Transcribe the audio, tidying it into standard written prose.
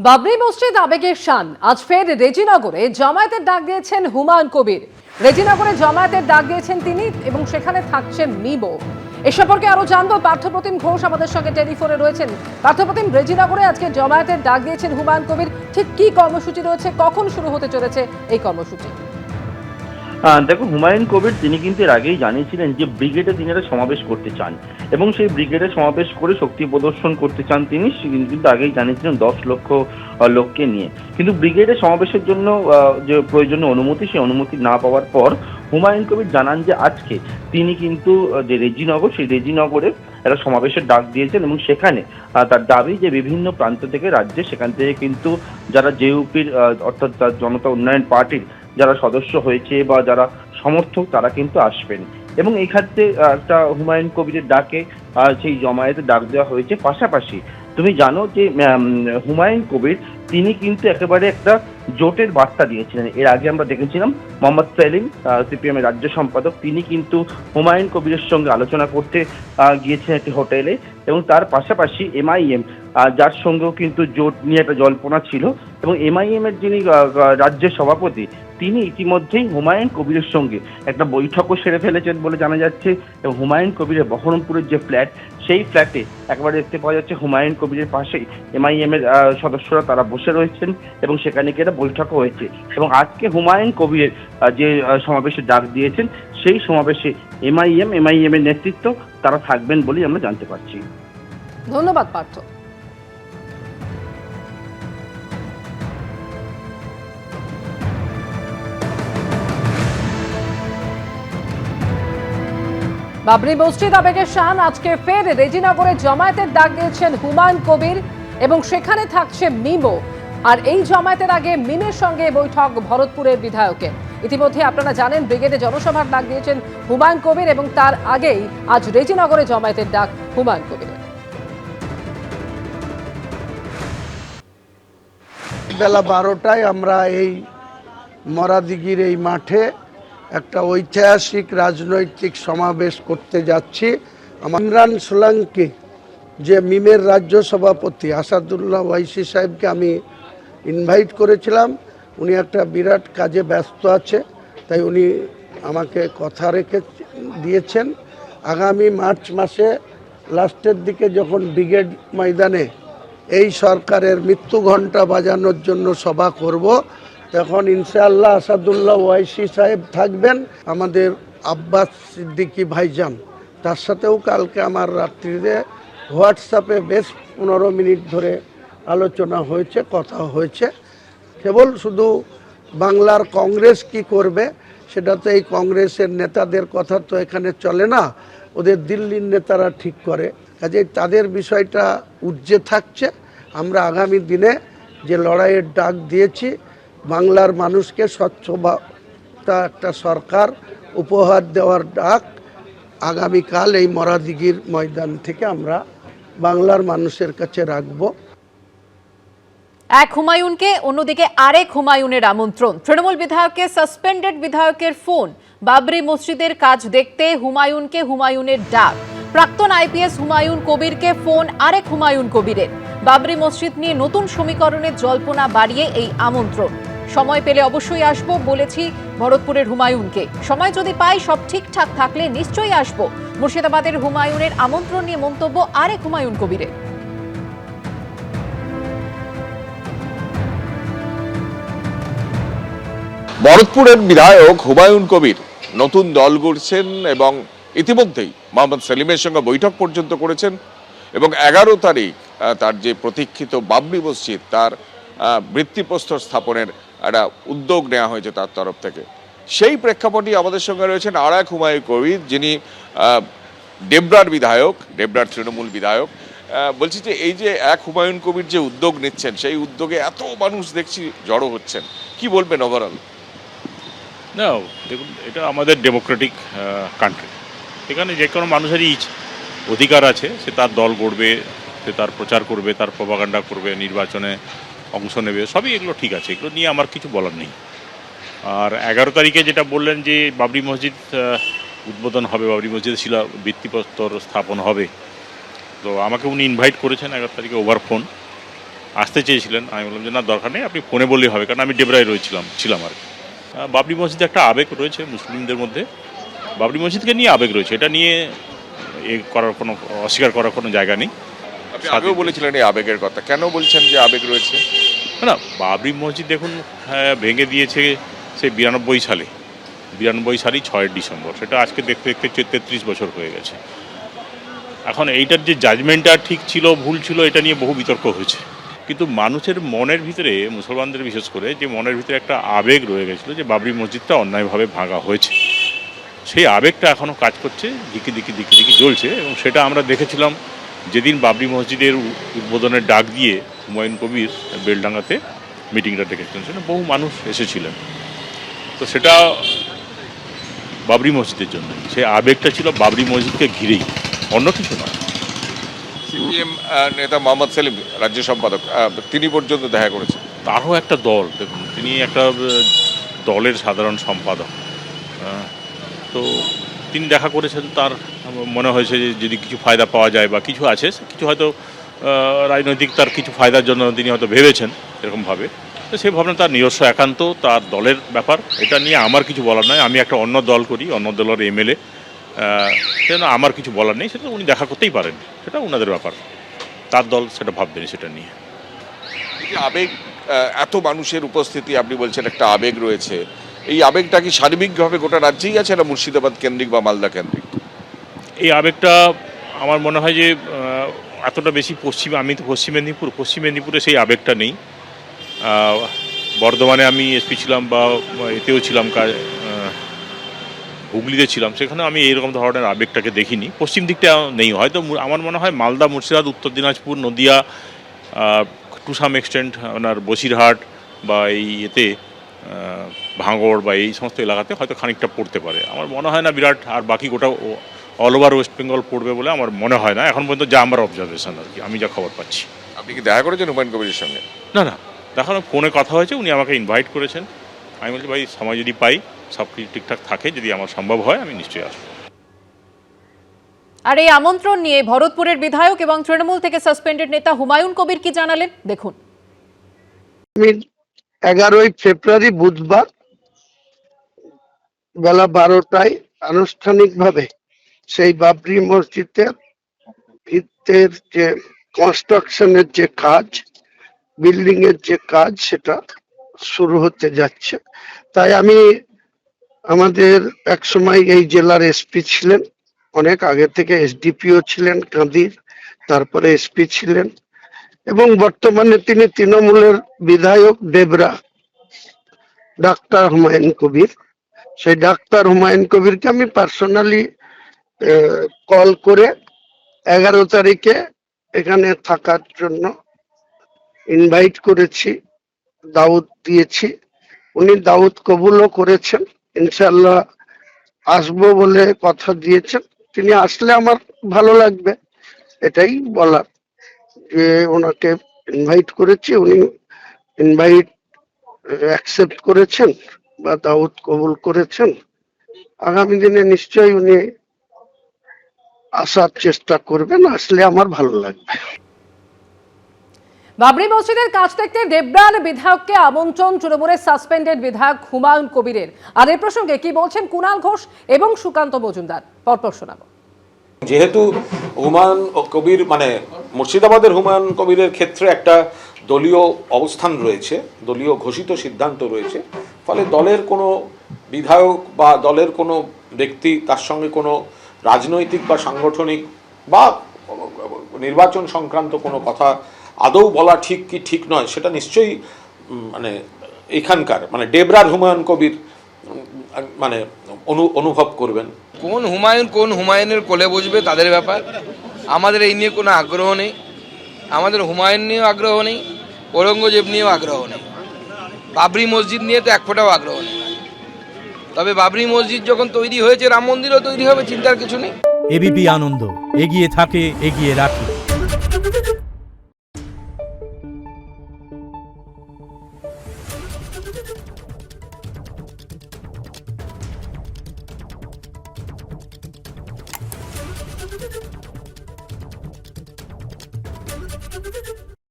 বাবরি মসজিদ আবেগের শান, আজ ফের রেজিনগরে জামায়াতের ডাক দিয়েছেন হুমায়ুন কবির। রেজিনগরে জামায়াতের ডাক দিয়েছেন তিনি এবং সেখানে থাকছেন মিবো। এ সম্পর্কে আরো জানবো, পার্থপ্রতিম ঘোষ আমাদের সঙ্গে টেলিফোনে রয়েছেন। পার্থপ্রতিম, রেজিনগরে আজকে জামায়াতের ডাক দিয়েছেন হুমায়ুন কবির, ঠিক কি কর্মসূচি রয়েছে, কখন শুরু হতে চলেছে এই কর্মসূচি? দেখো, হুমায়ুন কবির তিনি কিন্তু এর আগেই জানিয়েছিলেন যে ব্রিগেডে তিনি একটা সমাবেশ করতে চান এবং সেই ব্রিগেডে সমাবেশ করে শক্তি প্রদর্শন করতে চান। তিনি কিন্তু আগেই জানিয়েছিলেন 10 লক্ষ লোককে নিয়ে। কিন্তু ব্রিগেডে সমাবেশের জন্য যে প্রয়োজনীয় অনুমতি, সেই অনুমতি না পাওয়ার পর হুমায়ুন কবির জানান যে আজকে তিনি কিন্তু যে রেজিনগর, সেই রেজিনগরে একটা সমাবেশের ডাক দিয়েছেন এবং সেখানে তার দাবি যে বিভিন্ন প্রান্ত থেকে রাজ্যে, সেখান থেকে কিন্তু যারা জেইউপির অর্থাৎ জনতা উন্নয়ন পার্টির যারা সদস্য হয়েছে বা যারা সমর্থক, তারা কিন্তু আসবেন এবং এই ক্ষেত্রে একটা হুমায়ুন কবিরের ডাকে সেই জমায়েতে ডাক দেওয়া হয়েছে। পাশাপাশি তুমি জানো যে হুমায়ুন কবির তিনি কিন্তু একেবারে একটা জোটের বার্তা দিয়েছিলেন। এর আগে আমরা দেখেছিলাম মোহাম্মদ সেলিম, সিপিএম এর রাজ্য সম্পাদক, তিনি কিন্তু হুমায়ুন কবিরের সঙ্গে আলোচনা করতে গিয়েছেন একটি হোটেলে এবং তার পাশাপাশি এমআইএম, যার সঙ্গেও কিন্তু জোট নিয়ে একটা জল্পনা ছিল এবং এমআইএম এর যিনি রাজ্যের সভাপতি, তিনি ইতিমধ্যেই হুমায়ুন কবিরের সঙ্গে একটা বৈঠকও সেরে ফেলেছেন বলে জানা যাচ্ছে। এবং হুমায়ুন কবিরের বহরমপুরের যে ফ্ল্যাট, সেই ফ্ল্যাটে একবার দেখতে পাওয়া যাচ্ছে হুমায়ুন কবিরের পাশেই এমআইএম এর সদস্যরা তারা বসে রয়েছেন এবং সেখানে গিয়ে একটা বৈঠকও হয়েছে। এবং আজকে হুমায়ুন কবিরের যে সমাবেশে ডাক দিয়েছেন, সেই সমাবেশে এমআইএম এর নেতৃত্ব তারা থাকবেন বলেই আমরা জানতে পারছি। ধন্যবাদ পার্থ। বাবরি মসজিদ আবেগের শান, আজকে ফের রেজিনগরে জামায়াতের ডাক দিয়েছেন হুমায়ুন কবির এবং সেখানে থাকছে মিমো। আর এই জামায়াতের আগে মিমের সঙ্গে বৈঠক ভরতপুরের বিধায়কের। ইতিমধ্যে আপনারা জানেন ব্রিগেডে জনসভার ডাক দিয়েছেন হুমায়ুন কবির এবং তার আগেই আজ রেজিনগরে জামায়াতের ডাক হুমায়ুন কবিরের। বেলা 12টায় আমরা এই মরাদিঘির এই মাঠে একটা ঐতিহাসিক রাজনৈতিক সমাবেশ করতে যাচ্ছি। ইমরান সোলাঙ্কি, যে মিমের রাজ্য সভাপতি, আসাদুল্লাহ ওয়াইসি সাহেবকে আমি ইনভাইট করেছিলাম। উনি একটা বিরাট কাজে ব্যস্ত আছে, তাই উনি আমাকে কথা রেখে দিয়েছেন। আগামী মার্চ মাসে লাস্টের দিকে যখন ব্রিগেড ময়দানে এই সরকারের মৃত্যু ঘণ্টা বাজানোর জন্য সভা করব, তখন ইনশাআল্লাহ আসাদুল্লাহ ওয়াইসি সাহেব থাকবেন, আমাদের আব্বাস সিদ্দিকী ভাইজান, তার সাথেও কালকে আমার রাত্রিতে হোয়াটসঅ্যাপে বেশ 15 মিনিট ধরে আলোচনা হয়েছে, কথা হয়েছে। কেবল শুধু বাংলার কংগ্রেস কি করবে সেটা তো এই কংগ্রেসের নেতাদের কথা তো এখানে চলে না, ওদের দিল্লির নেতারা ঠিক করে। কাজেই তাদের বিষয়টা উজ্জ্বে থাকছে। আমরা আগামী দিনে যে লড়াইয়ের ডাক দিয়েছি, বাংলার মানুষকে স্বচ্ছতা একটা সরকার উপহার দেওয়ার ডাক, আগামীকাল এই মরাদিঘির ময়দান থেকে আমরা বাংলার মানুষের কাছে রাখব। এক হুমায়ুনকে, অন্যদিকে আরেক হুমায়ুনের আমন্ত্রণ। তৃণমূল বিধায়ককে সাসপেন্ডেড বিধায়কের ফোন, বাবরি মসজিদের কাজ দেখতে হুমায়ুনের ডাক। প্রাক্তন আইপিএস হুমায়ুন কবিরকে ফোন আরেক হুমায়ুন কবিরের। বাবরি মসজিদ নিয়ে নতুন সমীকরণের জল্পনা বাড়িয়ে এই আমন্ত্রণ। সময় পেলে অবশ্যই আসবো বলেছি ভরতপুরের হুমায়ুনকে। সময় যদি পাই, সব ঠিকঠাক থাকলে নিশ্চয়ই আসবো। মুর্শিদাবাদের হুমায়ুনের আমন্ত্রণ নিয়ে মন্তব্য আরেক হুমায়ুন কবিরের। ভরতপুরের বিধায়ক হুমায়ুন কবির নতুন দল গড়ছেন এবং ইতিমধ্যেই মোহাম্মদ সেলিমের সঙ্গে বৈঠক পর্যন্ত করেছেন এবং 11 তারিখ তার যে প্রতীক্ষিত বাবরি মসজিদ, তার ভিত্তিপ্রস্তর স্থাপনের একটা উদ্যোগ নেওয়া হয়েছে তার তরফ থেকে। সেই প্রেক্ষাপটে আমাদের সঙ্গে রয়েছেন আর এক হুমায়ুন কবির, যিনি ডেবরার বিধায়ক, ডেবরার তৃণমূল বিধায়ক। বলছি যে এই যে এক হুমায়ুন কবির যে উদ্যোগ নিচ্ছেন, সেই উদ্যোগে এত মানুষ দেখছি জড়ো হচ্ছেন, কি বলবেন ওভারঅল? না, দেখুন, এটা আমাদের ডেমোক্রেটিক কান্ট্রি। এখানে যে কোনো মানুষেরই অধিকার আছে, সে তার দল গড়বে, সে তার প্রচার করবে, তার প্রপাগান্ডা করবে, নির্বাচনে অংশ নেবে, সবই এগুলো ঠিক আছে, এগুলো নিয়ে আমার কিছু বলার নেই। আর 11 তারিখে যেটা বললেন যে বাবরি মসজিদ উদ্বোধন হবে, বাবরি মসজিদের শিলা ভিত্তিপ্রস্তর স্থাপন হবে, তো আমাকে উনি ইনভাইট করেছেন 11 তারিখে ওভার ফোন। আসতে চেয়েছিলেন। আমি বললাম যে না, দরকার নেই, আপনি ফোনে বললেই হবে, কারণ আমি ডেবরায় ছিলাম আর কি। বাবরি মসজিদে একটা আবেগ রয়েছে মুসলিমদের মধ্যে, বাবরি মসজিদকে নিয়ে আবেগ রয়েছে, এটা নিয়ে অস্বীকার করার কোনো জায়গা নেই। আপনি আগেও বলেছিলেন এই আবেগের কথা, কেন বলছেন যে আবেগ রয়েছে? না, বাবরি মসজিদ দেখুন ভেঙে দিয়েছে সেই 92 সালে, 92 সালেই 6 ডিসেম্বর, সেটা আজকে দেখতে দেখতে 33 বছর হয়ে গেছে। এখন এইটার যে জাজমেন্টটা ঠিক ছিল ভুল ছিল এটা নিয়ে বহু বিতর্ক হয়েছে, কিন্তু মানুষের মনের ভিতরে, মুসলমানদের বিশেষ করে, যে মনের ভিতরে একটা আবেগ রয়ে গেছিলো যে বাবরি মসজিদটা অন্যায়ভাবে ভাঙা হয়েছে, সেই আবেগটা এখনও কাজ করছে, দিকে দিকে জ্বলছে। এবং সেটা আমরা দেখেছিলাম যেদিন বাবরি মসজিদের উদ্বোধনের ডাক দিয়ে হুমায়ুন কবির বেলডাঙ্গাতে মিটিংটা ডেকেছিলেন, সেটা বহু মানুষ এসেছিলেন। তো সেটা বাবরি মসজিদের জন্য, সেই আবেগটা ছিল বাবরি মসজিদকে ঘিরেই, অন্য কিছু না। সিপিএম নেতা মোহাম্মদ সেলিম, রাজ্য সম্পাদক, তিনি পর্যন্ত দেখা করেছেন। তারও একটা দল, দেখুন তিনি একটা দলের সাধারণ সম্পাদক, তো তিনি দেখা করেছেন, তার মনে হয়েছে যে যদি কিছু ফায়দা পাওয়া যায় বা কিছু আছে, কিছু হয়তো রাজনৈতিক তার কিছু ফায়দার জন্য তিনি হয়তো ভেবেছেন এরকমভাবে, তো সেই ভাবনা তার নিজস্ব একান্ত তার দলের ব্যাপার, এটা নিয়ে আমার কিছু বলার নয়। আমি একটা অন্য দল করি, অন্য দলের এমএলএ, সেজন্য আমার কিছু বলার নেই, সেটা উনি দেখা করতেই পারেন, সেটা ওনাদের ব্যাপার, তার দল সেটা ভাববেন সেটা নিয়ে। এই যে আবেগ, এত মানুষের উপস্থিতি, আপনি বলছেন একটা আবেগ রয়েছে, এই আবেগটা কি সার্বিকভাবে গোটা রাজ্যেই আছে না মুর্শিদাবাদ কেন্দ্রিক বা মালদা কেন্দ্রিক? এই আবেগটা আমার মনে হয় যে এতটা বেশি আমি তো পশ্চিম মেদিনীপুরে সেই আবেগটা নেই। বর্ধমানে আমি এসপি ছিলাম বা এতেও ছিলাম, হুগলিতে ছিলাম, সেখানে আমি এইরকম ধরনের আবেগটাকে দেখিনি, পশ্চিম দিকটা নেই। হয়তো আমার মনে হয় Malda, Murshidabad, Uttar Dinajpur, Nadia, to some extent আপনার বসিরহাট বা এই এতে ভাঙড় বা এই সমস্ত এলাকাতে হয়তো খানিকটা পড়তে পারে। আমার মনে হয় না বিরাট, আর বাকি গোটা অল ওভার ওয়েস্ট বেঙ্গল পড়বে বলে আমার মনে হয় না এখন পর্যন্ত, যা আমার অবজারভেশন আর কি, আমি যা খবর পাচ্ছি। আপনি কি দেখা করেছেন হুমায়ুন কবিরের সঙ্গে? না, দেখো ফোনে কথা হয়েছে, উনি আমাকে ইনভাইট করেছেন। আমি বলছি ভাই, সময় যদি পাই, সব কিছু ঠিকঠাক থাকে, যদি আমার সম্ভব হয়, আমি নিশ্চয়ই আসবো। আর এই আমন্ত্রণ নিয়ে ভরতপুরের বিধায়ক এবং তৃণমূল থেকে সাসপেন্ডেড নেতা হুমায়ুন কবির কি জানালেন, দেখুন। 11ই ফেব্রুয়ারি বুধবার বেলা 12টায় আনুষ্ঠানিকভাবে সেই বাবরি মসজিদের ভিতের যে কনস্ট্রাকশনের যে কাজ, বিল্ডিং এর যে কাজ, সেটা শুরু হতে যাচ্ছে। তাই আমি, আমাদের এক সময় এই জেলার এসপি ছিলেন, অনেক আগে থেকে এসডিপিও ছিলেন কাঁদির, তারপরে এসপি ছিলেন, এবং বর্তমানে তিনি তৃণমূলের বিধায়ক ডেবরা, ডাক্তার হুমায়ুন কবির। সেই ডাক্তার হুমায়ুন কবিরকে আমি পার্সোনালি কল করে 11 তারিখে এখানে থাকার জন্য ইনভাইট করেছি, দাওয়াত দিয়েছি। উনি দাওয়াত কবুলও করেছেন, ইনশাল্লাহ আসবো বলে কথা দিয়েছেন। তিনি আসলে আমার ভালো লাগবে, এটাই বলার, যে ওনাকে ইনভাইট করেছি, উনি ইনভাইট অ্যাকসেপ্ট করেছেন বা দাওয়াত কবুল করেছেন। আগামী দিনে নিশ্চয়ই উনি আসার চেষ্টা করবেন, আসলে আমার ভালো লাগবে। বাবরি মসজিদের কাজ দেখতে দেবরার বিধায়ককে আমন্ত্রণ তৃণমূলের সাসপেন্ডেড বিধায়ক হুমায়ুন কবিরের। আর এই প্রসঙ্গে কি বলছেন কুণাল ঘোষ এবং সুকান্ত মজুমদার, পরপর শোনাবো। যেহেতু হুমায়ুন কবির মানে মুর্শিদাবাদের হুমায়ুন কবিরের ক্ষেত্রে একটা দলীয় অবস্থান রয়েছে, দলীয় ঘোষিত সিদ্ধান্ত রয়েছে, ফলে দলের কোনো বিধায়ক বা দলের কোনো ব্যক্তি তার সঙ্গে কোনো রাজনৈতিক বা সাংগঠনিক বা নির্বাচন সংক্রান্ত কোনো কথা আদৌ বলা ঠিক কি ঠিক নয়, সেটা নিশ্চয়ই মানে এখানকার মানে ডেবরার হুমায়ুন কবির মানে অনুভব করবেন। কোন হুমায়ুনের কোলে বসবে তাদের ব্যাপার, আমাদের এই নিয়ে কোনো আগ্রহ নেই। আমাদের হুমায়ুন নিয়েও আগ্রহ নেই, ঔরঙ্গজেব নিয়েও আগ্রহ নেই, বাবরি মসজিদ নিয়ে তো এক ফোঁটাও আগ্রহ নেই। তবে বাবরি মসজিদ যখন তৈরি হয়েছে, রাম মন্দিরও তৈরি হবে, চিন্তার কিছু নেই। এবিপি আনন্দ, এগিয়ে থাকে, এগিয়ে রাখে।